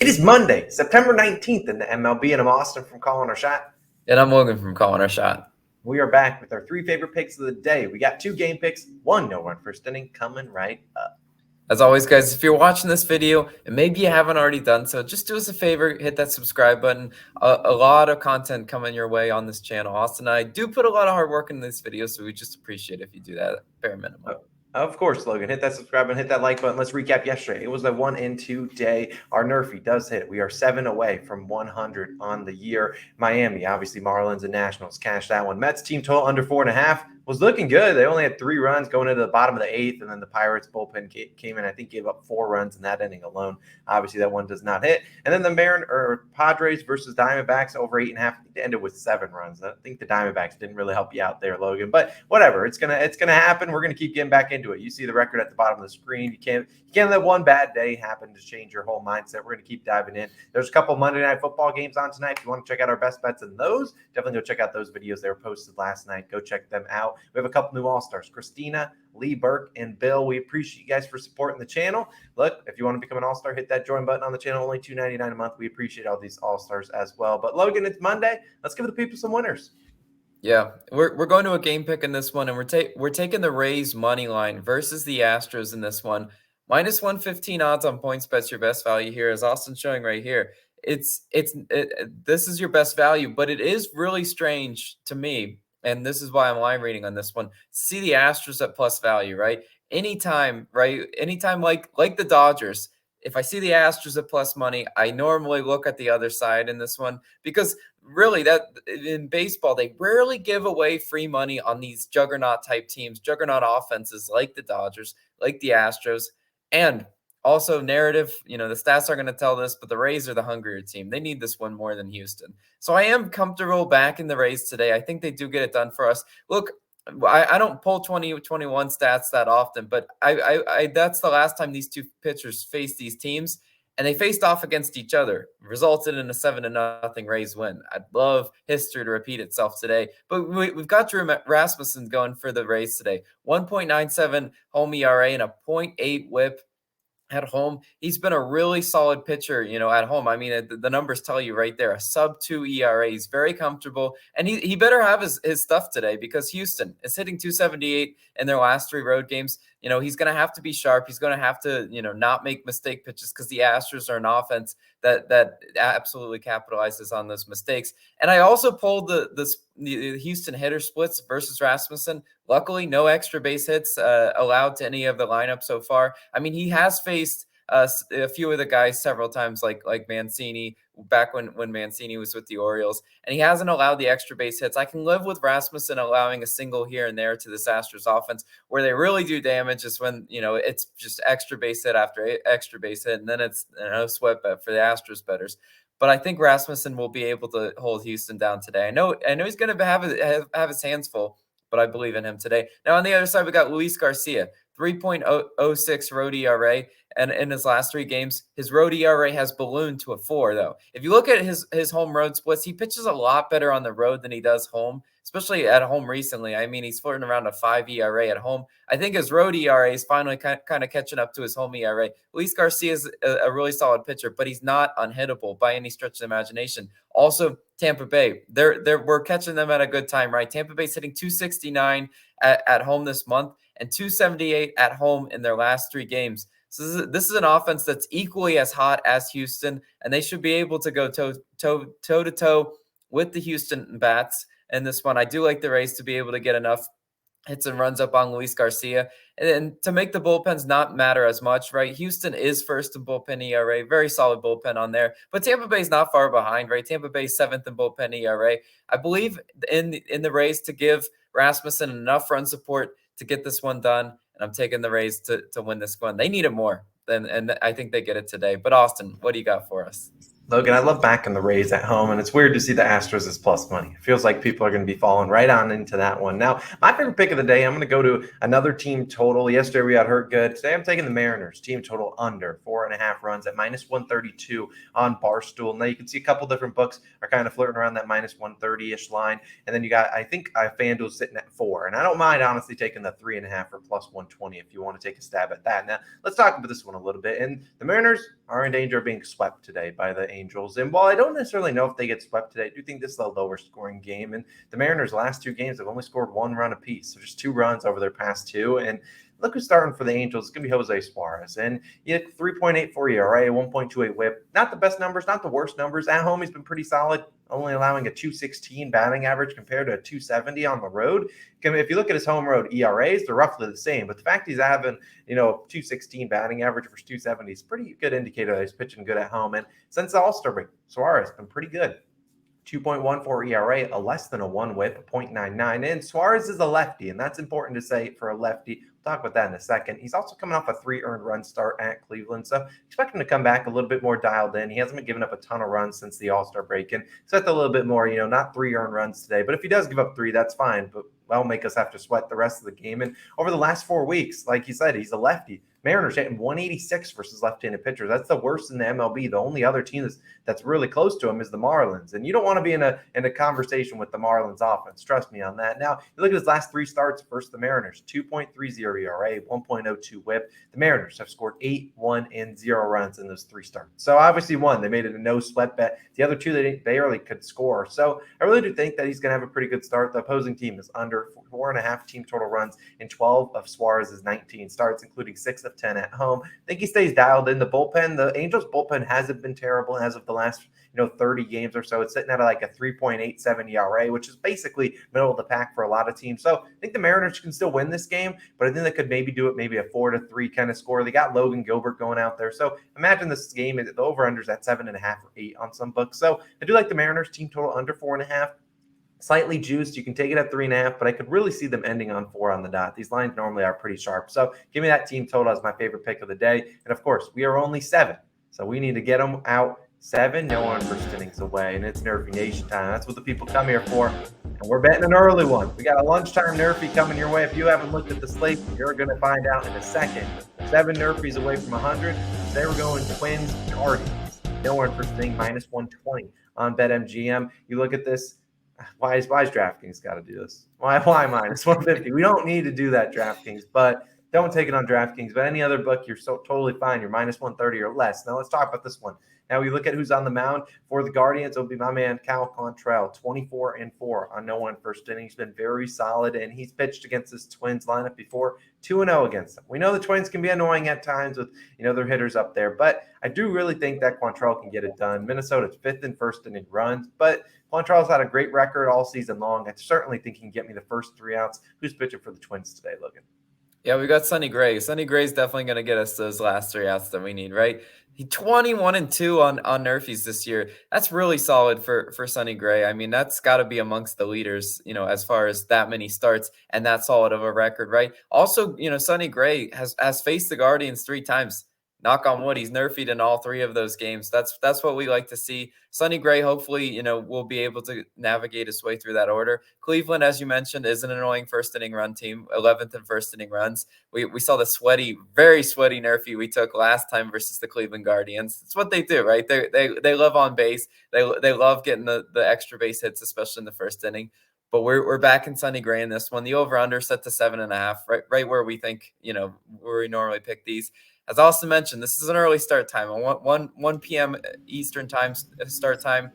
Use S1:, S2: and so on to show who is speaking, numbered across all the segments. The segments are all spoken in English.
S1: It is Monday, September 19th in the MLB, and I'm Austin from Calling Our Shot.
S2: And I'm Logan from Calling Our Shot.
S1: We are back with our three favorite picks of the day. We got two game picks, one no-run first inning coming right up.
S2: As always, guys, if you're watching this video and maybe you haven't already done so, just do us a favor, hit that subscribe button. A lot of content coming your way on this channel. Austin and I do put a lot of hard work in these videos, so we just appreciate if you do that bare minimum.
S1: Of course, Logan. Hit that subscribe and hit that like button. Let's recap yesterday. It was a 1-2 day. Our Nerfy does hit. We are 7 away from 100 on the year. Miami, obviously, Marlins and Nationals cashed that one. Mets team total under 4.5 was looking good. They only had 3 runs going into the bottom of the 8th, and then the Pirates bullpen came in. I think gave up 4 runs in that inning alone. Obviously, that one does not hit. And then the Padres versus Diamondbacks over 8.5 ended with 7 runs. I think the Diamondbacks didn't really help you out there, Logan. But whatever, it's gonna happen. We're gonna keep getting back into it. You see the record at the bottom of the screen. You can't let one bad day happen to change your whole mindset. We're gonna keep diving in. There's a couple Monday Night Football games on tonight. If you want to check out our best bets in those, definitely go check out those videos. They were posted last night. Go check them out. We have a couple new All-Stars, Christina, Lee Burke, and Bill. We appreciate you guys for supporting the channel. Look, if you want to become an All-Star, hit that join button on the channel. Only $2.99 a month. We appreciate all these All-Stars as well. But Logan, it's Monday. Let's give the people some winners.
S2: Yeah, we're going to a game pick in this one, and we're taking the Rays money line versus the Astros in this one. Minus 115 odds on points bets, your best value here, as Austin's showing right here. This is your best value, but it is really strange to me, and this is why I'm line reading on this one. See the Astros at plus value, right? Anytime, right? Anytime like the Dodgers. If I see the Astros at plus money, I normally look at the other side in this one because really that in baseball, they rarely give away free money on these juggernaut type teams, juggernaut offenses like the Dodgers, like the Astros. And also narrative, the stats are going to tell this, but the Rays are the hungrier team. They need this one more than Houston. So I am comfortable backing the Rays today. I think they do get it done for us. Look, I don't pull 2021 stats that often, but I that's the last time these two pitchers faced these teams, and they faced off against each other, resulted in a 7-0 Rays win. I'd love history to repeat itself today, but we've got Drew Rasmussen going for the Rays today. 1.97 home ERA and a 0.8 WHIP. At home, he's been a really solid pitcher, at home. I mean, the numbers tell you right there, a sub-2 ERA. He's very comfortable, and he better have his stuff today because Houston is hitting 278 in their last 3 road games. He's going to have to be sharp. He's going to have to, not make mistake pitches because the Astros are an offense that absolutely capitalizes on those mistakes. And I also pulled the Houston hitter splits versus Rasmussen. Luckily, no extra base hits allowed to any of the lineup so far. I mean, he has faced a few of the guys several times, like Mancini, back when Mancini was with the Orioles, and he hasn't allowed the extra base hits. I can live with Rasmussen allowing a single here and there to this Astros offense. Where they really do damage is when, it's just extra base hit after extra base hit, and then it's no sweat bet for the Astros bettors. But I think Rasmussen will be able to hold Houston down today. I know he's going to have his hands full, but I believe in him today. Now, on the other side, we got Luis Garcia, 3.06 road ERA. And in his last 3 games, his road ERA has ballooned to a 4, though. If you look at his home road splits, he pitches a lot better on the road than he does home, especially at home recently. I mean, he's flirting around a 5 ERA at home. I think his road ERA is finally kind of catching up to his home ERA. Luis Garcia is a really solid pitcher, but he's not unhittable by any stretch of the imagination. Also, Tampa Bay, we're catching them at a good time, right? Tampa Bay's hitting 269 at home this month and 278 at home in their last 3 games. So this is an offense that's equally as hot as Houston, and they should be able to go toe-to-toe with the Houston bats in this one. I do like the Rays to be able to get enough hits and runs up on Luis Garcia, and to make the bullpens not matter as much, right? Houston is first in bullpen ERA, very solid bullpen on there, but Tampa Bay's not far behind, right? Tampa Bay's 7th in bullpen ERA. I believe in the Rays to give Rasmussen enough run support to get this one done. And I'm taking the Rays to win this one. They need it more, and I think they get it today. But Austin, what do you got for us?
S1: Logan, I love backing the Rays at home, and it's weird to see the Astros as plus money. It feels like people are going to be falling right on into that one. Now, my favorite pick of the day, I'm going to go to another team total. Yesterday we got hurt good. Today I'm taking the Mariners team total under 4.5 runs at -132 on Barstool. Now you can see a couple different books are kind of flirting around that -130-ish line, and then you got I think FanDuel sitting at 4, and I don't mind honestly taking the 3.5 or +120 if you want to take a stab at that. Now let's talk about this one a little bit. And the Mariners are in danger of being swept today by the Angels. And while I don't necessarily know if they get swept today, I do think this is a lower scoring game. And the Mariners' last 2 games have only scored 1 run apiece. So just 2 runs over their past 2. And look who's starting for the Angels. It's going to be Jose Suarez. And he had 3.84 ERA, 1.28 whip. Not the best numbers, not the worst numbers. At home, he's been pretty solid, only allowing a 216 batting average compared to a 270 on the road. If you look at his home road ERAs, they're roughly the same. But the fact he's having, 216 batting average versus 270 is pretty good indicator that he's pitching good at home. And since the All-Star break, Suarez has been pretty good. 2.14 ERA, a less than a 1 whip, a 0.99. And Suarez is a lefty, and that's important to say for a lefty. We'll talk about that in a second. He's also coming off a 3 earned run start at Cleveland, so expect him to come back a little bit more dialed in. He hasn't been giving up a ton of runs since the All-Star break, and expect a little bit more, not 3 earned runs today. But if he does give up 3, that's fine, but that'll make us have to sweat the rest of the game. And over the last 4 weeks, like he said, he's a lefty. Mariners hitting 186 versus left-handed pitchers. That's the worst in the MLB. The only other team that's really close to him is the Marlins. And you don't want to be in a conversation with the Marlins offense. Trust me on that. Now, you look at his last 3 starts versus the Mariners, 2.30 ERA, 1.02 whip. The Mariners have scored 8, 1, and 0 runs in those 3 starts. So obviously one, they made it a no-sweat bet. The other 2, they barely could score. So I really do think that he's going to have a pretty good start. The opposing team is under 4.5 team total runs in 12 of Suarez's 19 starts, including 6 of 10 at home. I think he stays dialed in. The bullpen, the Angels bullpen hasn't been terrible as of the last 30 games or so. It's sitting at like a 3.87 ERA, which is basically middle of the pack for a lot of teams. So I think the Mariners can still win this game, but I think they could maybe do it maybe a 4-3 kind of score. They got Logan Gilbert going out there. So imagine this game, the over-under's at 7.5 or 8 on some books. So I do like the Mariners team total under 4.5. Slightly juiced. You can take it at 3.5, but I could really see them ending on 4 on the dot. These lines normally are pretty sharp. So give me that team total as my favorite pick of the day. And of course, we are only 7. So we need to get them out 7, no one first innings away. And it's Nerfy Nation time. That's what the people come here for. And we're betting an early one. We got a lunchtime Nerfy coming your way. If you haven't looked at the slate, you're going to find out in a second. 7 Nerfies away from 100. They were going Twins, Guardians. No one first inning, -120 on BetMGM. You look at this. Why is DraftKings got to do this? Why -150? We don't need to do that, DraftKings, but don't take it on DraftKings. But any other book, you're so totally fine. You're -130 or less. Now let's talk about this one. Now we look at who's on the mound for the Guardians. It'll be my man Cal Quantrill, 24-4 on no one first inning. He's been very solid, and he's pitched against this Twins lineup before, 2-0 against them. We know the Twins can be annoying at times with their hitters up there, but I do really think that Quantrill can get it done. Minnesota's 5th in first inning runs, but Quantrill's had a great record all season long. I certainly think he can get me the first 3 outs. Who's pitching for the Twins today, Logan?
S2: Yeah, we got Sonny Gray. Sonny Gray's definitely going to get us those last 3 outs that we need, right? He 21-2 on Nerfies this year. That's really solid for Sonny Gray. I mean, that's got to be amongst the leaders, as far as that many starts and that solid of a record, right? Also, Sonny Gray has faced the Guardians 3 times. Knock on wood, he's nerfied in all 3 of those games. That's what we like to see. Sonny Gray, hopefully, will be able to navigate his way through that order. Cleveland, as you mentioned, is an annoying first inning run team, 11th in first inning runs. We saw the very sweaty nerfy we took last time versus the Cleveland Guardians. It's what they do, right? They live on base. They love getting the extra base hits, especially in the first inning. But we're back in Sonny Gray in this one. The over/under set to 7.5, right where we think where we normally pick these. As Austin mentioned, this is an early start time. 1 p.m. Eastern time start time.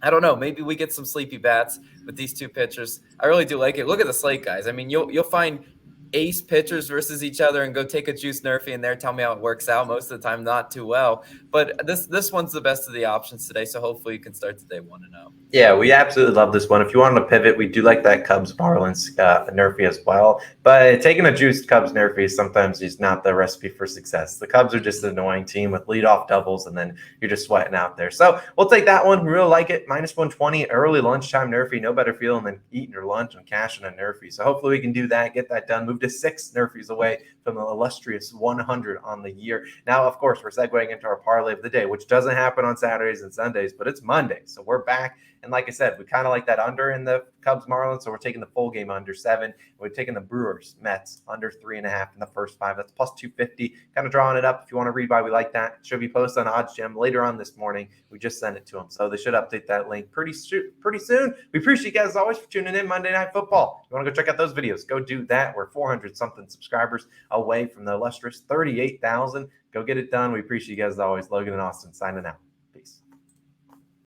S2: I don't know. Maybe we get some sleepy bats with these 2 pitchers. I really do like it. Look at the slate, guys. I mean, you'll find ace pitchers versus each other and go take a juice Nerfy in there. Tell me how it works out. Most of the time, not too well. But this one's the best of the options today. So hopefully you can start today 1-0.
S1: Yeah, we absolutely love this one. If you wanted to pivot, we do like that Cubs Marlins Nerfy as well. But taking a juiced Cubs Nerfy sometimes is not the recipe for success. The Cubs are just an annoying team with leadoff doubles, and then you're just sweating out there. So we'll take that one. We really like it. -120, early lunchtime Nerfy. No better feeling than eating your lunch and cashing a Nerfy. So hopefully we can do that, get that done, move to 6 Nerfies away from the illustrious 100 on the year. Now, of course, we're segueing into our parlay of the day, which doesn't happen on Saturdays and Sundays, but it's Monday. So we're back. And like I said, we kind of like that under in the Cubs Marlins. So we're taking the full game under 7. We're taking the Brewers Mets under 3.5 in the first 5. That's plus 250. Kind of drawing it up. If you want to read why we like that, it should be posted on Odds Gym later on this morning. We just sent it to them. So they should update that link pretty soon. We appreciate you guys as always for tuning in Monday Night Football. If you want to go check out those videos, go do that. We're 400 something subscribers away from the illustrious 38,000. Go get it done. We appreciate you guys as always. Logan and Austin signing out.